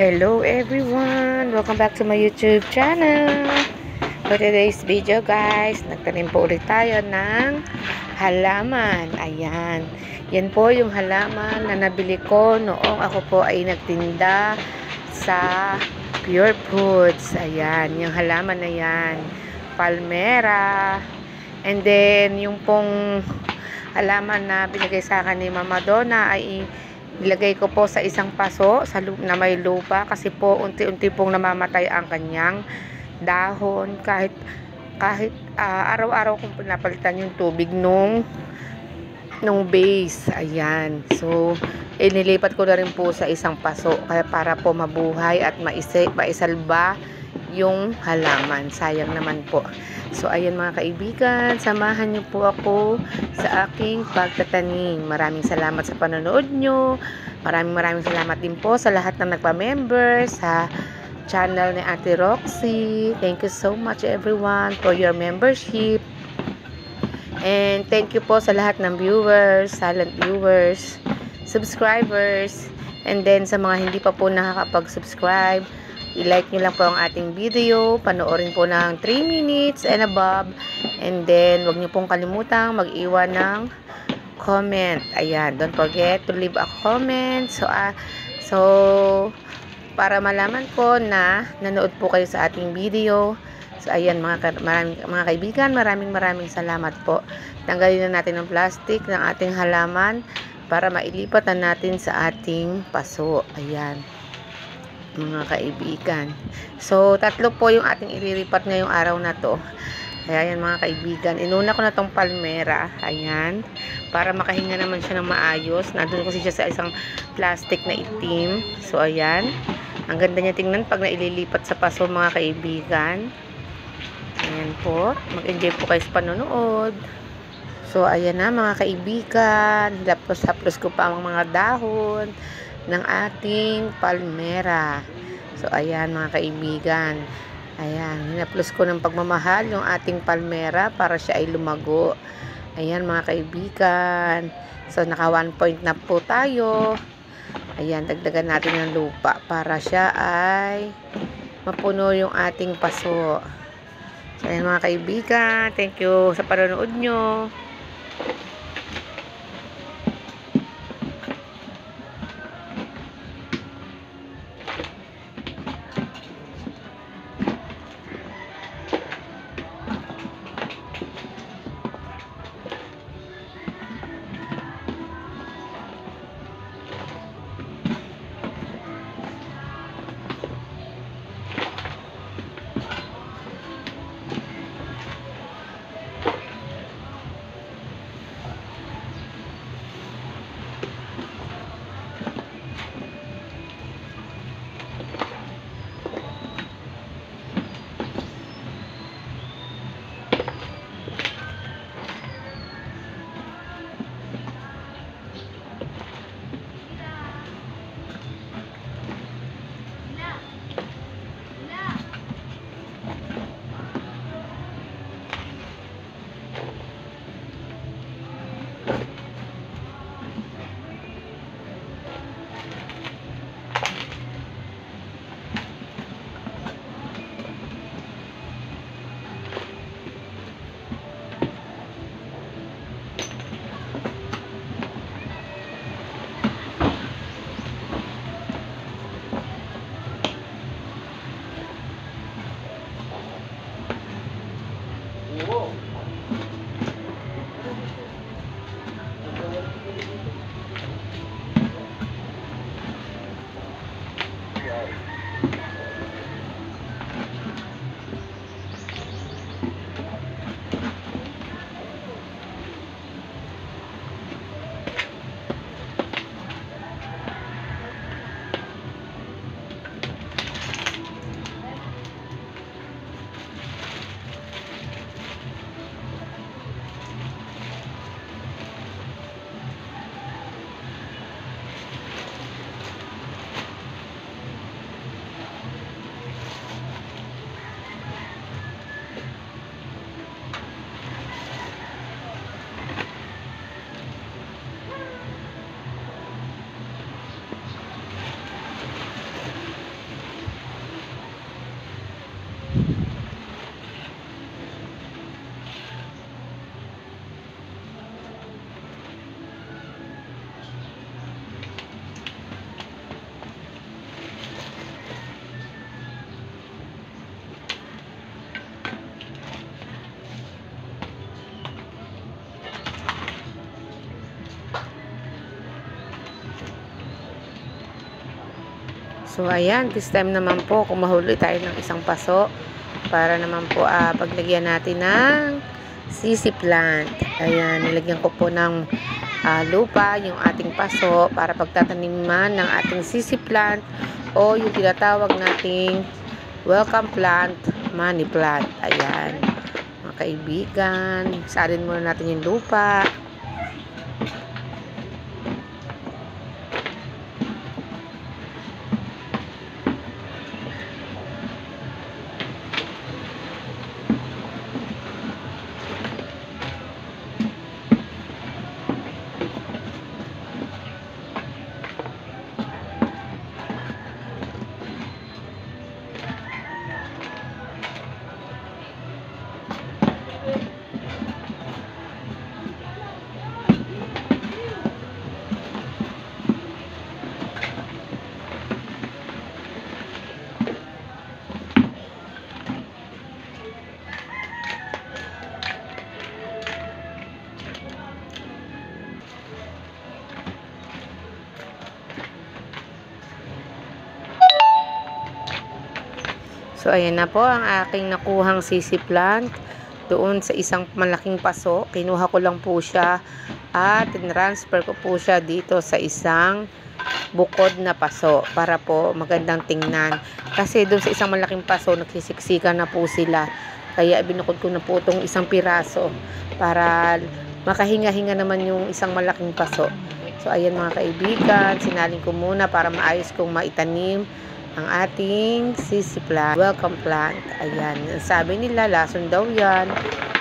Hello everyone! Welcome back to my YouTube channel. For today's video guys, nagtanim po ulit tayo ng halaman. Ayan. Yan po yung halaman na nabili ko noong ako po ay nagtinda sa Pure Foods. Ayan. Yung halaman na yan. Palmera. And then, yung pong halaman na binigay sa akin ni Mama Donna ay nilagay ko po sa isang paso na may lupa kasi po unti-unti pong namamatay ang kanyang dahon kahit araw-araw kong pinapalitan yung tubig nung base. Ayan. So, inilipat ko na rin po sa isang paso kaya para po mabuhay at maisalba yung halaman. Sayang naman po. So, ayan mga kaibigan, samahan niyo po ako sa aking pagtatanim. Maraming salamat sa panonood nyo. Maraming salamat din po sa lahat ng nagpa-member sa channel ni Ate Roxy. Thank you so much everyone for your membership. And thank you po sa lahat ng viewers, silent viewers, subscribers, and then sa mga hindi pa po nakakapag-subscribe, i-like nyo lang po ang ating video, panoorin po ng 3 minutes and above, and then wag nyo pong kalimutang mag-iwan ng comment. Ayan, don't forget to leave a comment. So para malaman ko na nanood po kayo sa ating video. So ayan mga kaibigan, maraming salamat po. Tanggalin na natin ang plastic ng ating halaman para mailipat na natin sa ating paso. Ayan mga kaibigan. So, 3 po yung ating ililipat ngayong araw na to. Kaya yan mga kaibigan. Inuna ko na tong palmera. Ayan. Para makahinga naman siya ng maayos. Nandun kasi siya sa isang plastic na itim. So, ayan. Ang ganda niya tingnan pag naililipat sa paso mga kaibigan. Ayan po. Mag-enjoy po kayo sa panonood. So, ayan na mga kaibigan. Haplos ko pa ang mga dahon ng ating palmera. So, ayan mga kaibigan. Ayan, hinaplos ko ng pagmamahal yung ating palmera para siya ay lumago. Ayan mga kaibigan. So, naka 1 point na po tayo. Ayan, dagdagan natin ng lupa para siya ay mapuno yung ating paso. So, ayan mga kaibigan. Thank you sa panonood nyo. So ayan, this time naman po kung mahuli tayo ng isang paso para naman po paglagyan natin ng sisi plant. Ayan, nilagyan ko po ng lupa yung ating paso para pagtataniman ng ating sisi plant o yung tinatawag nating welcome plant, money plant. Ayan, mga kaibigan, salin muna natin yung lupa. So, ayan na po ang aking nakuhang sisi plant doon sa isang malaking paso. Kinuha ko lang po siya at transfer ko po siya dito sa isang bukod na paso para po magandang tingnan. Kasi doon sa isang malaking paso, nagsisiksikan na po sila. Kaya binukod ko na po itong isang piraso para makahinga-hinga naman yung isang malaking paso. So, ayan mga kaibigan, sinalin ko muna para maayos kong maitanim ang ating sisi plant, welcome plant. Ayan, sabi nila lason daw yan.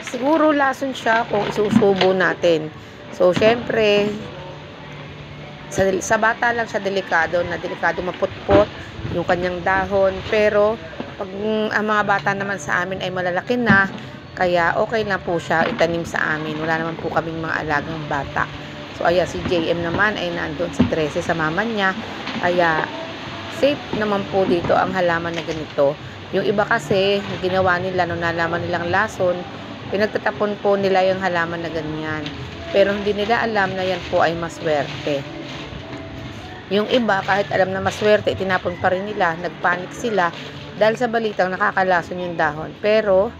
Siguro lason siya kung isusubo natin. So syempre sa bata lang siya delikado maputpot yung kanyang dahon, pero pag ang mga bata naman sa amin ay malalaki na, kaya okay na po siya itanim sa amin. Wala naman po kaming mga alagang bata. So ayan, si JM naman ay nandoon sa 13 sa mama niya, kaya safe naman po dito ang halaman na ganito. Yung iba kasi, ginawa nila nung nalaman nilang lason, pinagtatapon po nila yung halaman na ganyan. Pero hindi nila alam na yan po ay maswerte. Yung iba, kahit alam na maswerte, itinapon pa rin nila, nagpanik sila, dahil sa balitang nakakalason yung dahon. Pero,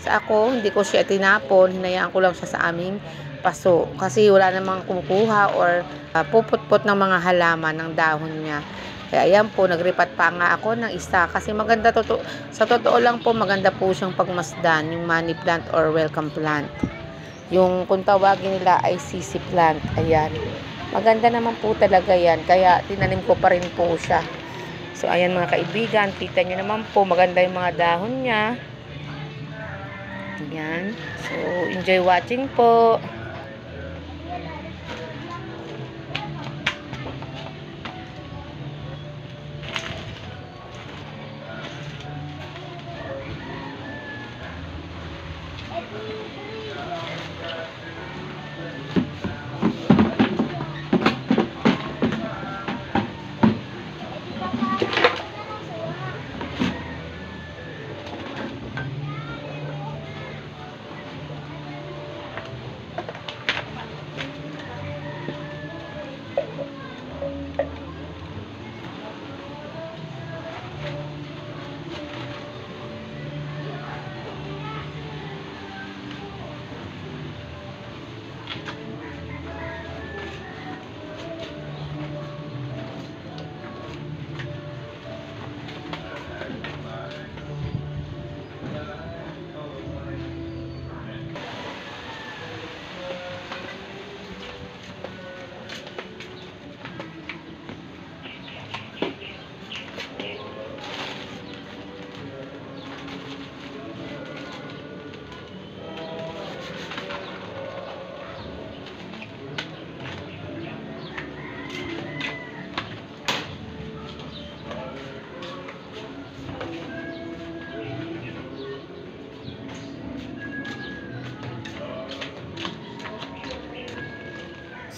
sa ako, hindi ko siya tinapon, hinayaan ko lang siya sa aming paso. Kasi wala namang kumukuha or puputpot ng mga halaman ng dahon niya. Kaya ayan po, nagripat pa nga ako ng isa kasi maganda sa totoo lang po, maganda po siyang pagmasdan, yung money plant or welcome plant. Yung kung tawagin nila ay sisi plant. Ayan. Maganda naman po talaga yan. Kaya tinanim ko pa rin po siya. So ayan mga kaibigan, kita nyo naman po, maganda yung mga dahon niya. Ayan. So enjoy watching po.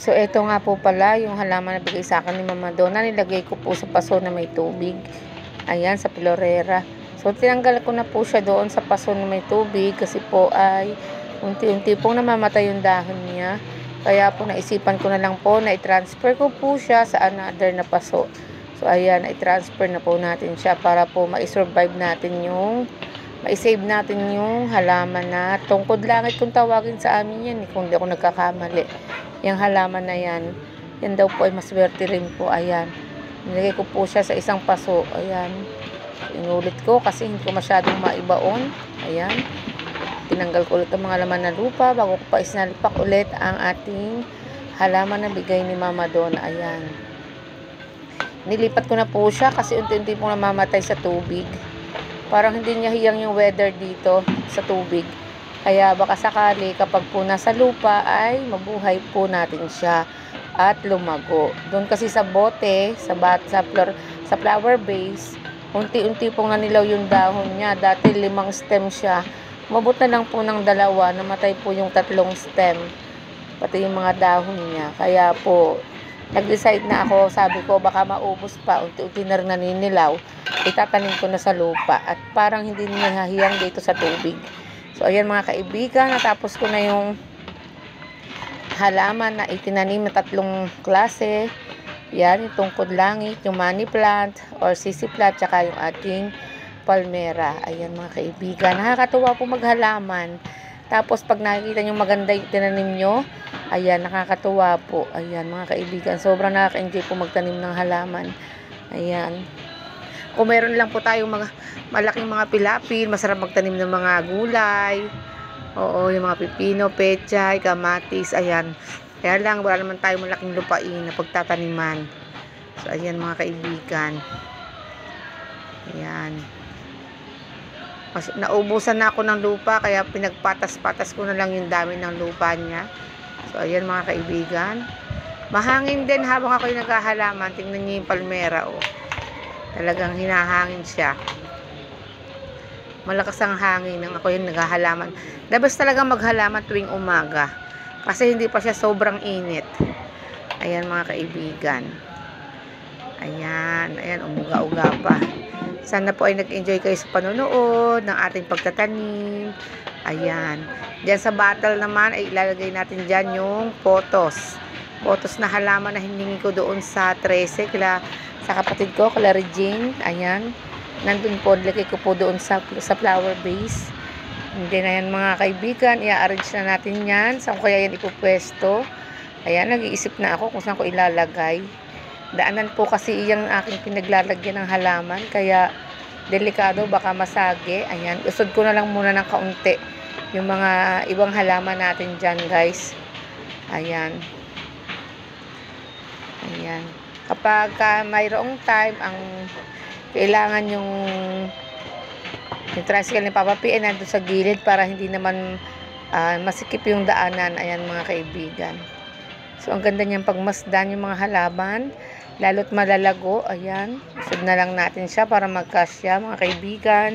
So, ito nga po pala yung halaman na bigay sa akin ni Mama Donna. Nilagay ko po sa paso na may tubig. Ayan, sa florera. So, tinanggal ko na po siya doon sa paso na may tubig kasi po ay unti-unti pong namamatay yung dahon niya. Kaya po naisipan ko na lang po na i-transfer ko po siya sa another na paso. So, ayan, i-transfer na po natin siya para po ma-survive natin ma-save natin yung halaman na tungkod langit kung tawagin sa amin yan. Kung di ako nagkakamali. Yung halaman na yan, yan daw po ay maswerte rin po. Ayan. Nilagay ko po siya sa isang paso. Ayan. Inulit ko kasi hindi ko masyadong maibaon. Ayan. Tinanggal ko ulit ang mga laman na lupa bago ko pa isinalipak ulit ang ating halaman na bigay ni Mama Don. Ayan. Nilipat ko na po siya kasi unti-unti pong namamatay sa tubig. Parang hindi niya hiyang yung weather dito sa tubig. Kaya baka sakali kapag po nasa lupa ay mabuhay po natin siya at lumago. Doon kasi sa bote, sa flower base, unti-unti pong nanilaw yung dahon niya. Dati 5 stem siya. Umabot na lang po ng 2, namatay po yung 3 stem. Pati yung mga dahon niya. Kaya po, nag-decide na ako, sabi ko baka maubos pa, unti-unti na rin naninilaw, itatanim ko na sa lupa at parang hindi niya hahiyang dito sa tubig. So ayan mga kaibigan, natapos ko na yung halaman na itinanim na 3 klase. Yan, yung tungkod langit, yung money plant or sisi plant, tsaka yung ating palmera. Ayan mga kaibigan, nakakatuwa po maghalaman. Tapos pag nakikita nyo maganda yung tinanim nyo, ayan, nakakatuwa po. Ayan, mga kaibigan. Sobrang nakaka-enjoy po magtanim ng halaman. Ayan. Kung meron lang po tayong malaking mga pilapil, masarap magtanim ng mga gulay. Oo, yung mga pipino, pechay, kamatis. Ayan. Kaya lang, wala naman tayong malaking lupain na pagtataniman. So, ayan mga kaibigan. Ayan. Naubusan na ako ng lupa, kaya pinagpatas-patas ko na lang yung dami ng lupa niya. So, ayan mga kaibigan. Mahangin din habang ako yung naghahalaman. Tingnan niyo yung palmera, oh. Talagang hinahangin siya. Malakas ang hangin nang ako yung naghahalaman. Labas talaga maghalaman tuwing umaga. Kasi hindi pa siya sobrang init. Ayan mga kaibigan. Ayan. Ayan, umuga-uga pa. Sana po ay nag-enjoy kayo sa panonood ng ating pagtatanim. Ayan. Diyan sa bottle naman ay ilalagay natin dyan yung potos. Potos na halaman na hiningi ko doon sa 13 sa kapatid ko, kala Regine. Ayan. Nandun po, nilagay ko po doon sa flower base. Hindi na yan mga kaibigan. I-arrange na natin yan. Saan ko kaya yan ipupwesto. Ayan, nag-iisip na ako kung saan ko ilalagay. Daanan po kasi iyang aking pinaglalagyan ng halaman. Kaya delikado, baka masage. Ayan, usod ko na lang muna ng kaunti yung mga ibang halaman natin dyan, guys. Ayan. Ayan. Kapag mayroong time, ang kailangan yung tricycle ni Papa P ay nandun sa gilid para hindi naman masikip yung daanan. Ayan mga kaibigan. So, ang ganda niyang pagmasdan yung mga halaman. Lalo't malalago. Ayan. Usod na lang natin siya para magkasya mga kaibigan.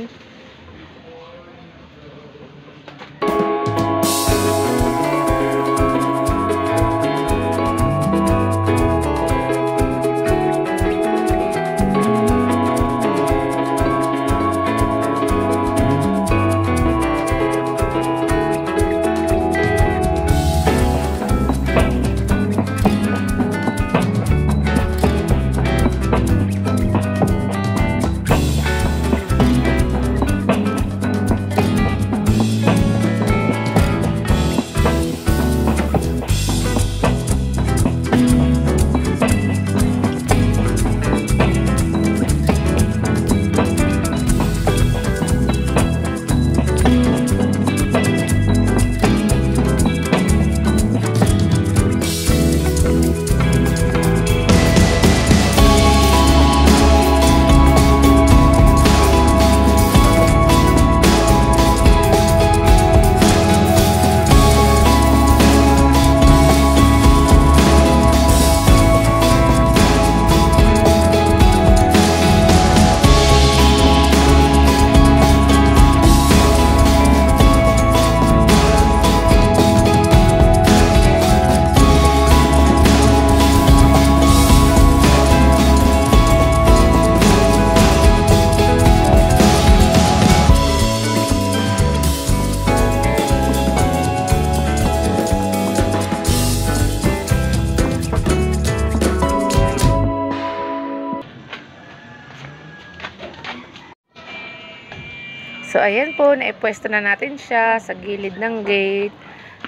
ayan po, naipwesto na natin siya sa gilid ng gate.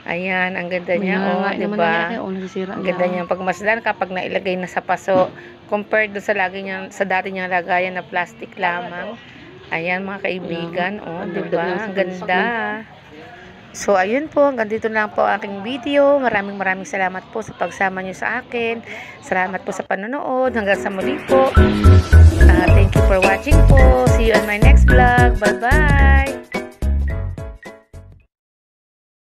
Ayan, ang ganda niya, diba? Ang ganda niya pagmasdan kapag nailagay na sa paso. Compared do sa dati niyang lagayan na plastic lamang. Ayan, mga kaibigan, diba? Ang ganda. So, ayun po, hanggang dito lang po aking video. Maraming salamat po sa pagsama niyo sa akin. Salamat po sa panonood. Hanggang sa muli po. Thank you for watching po. See you on my next vlog. Bye-bye!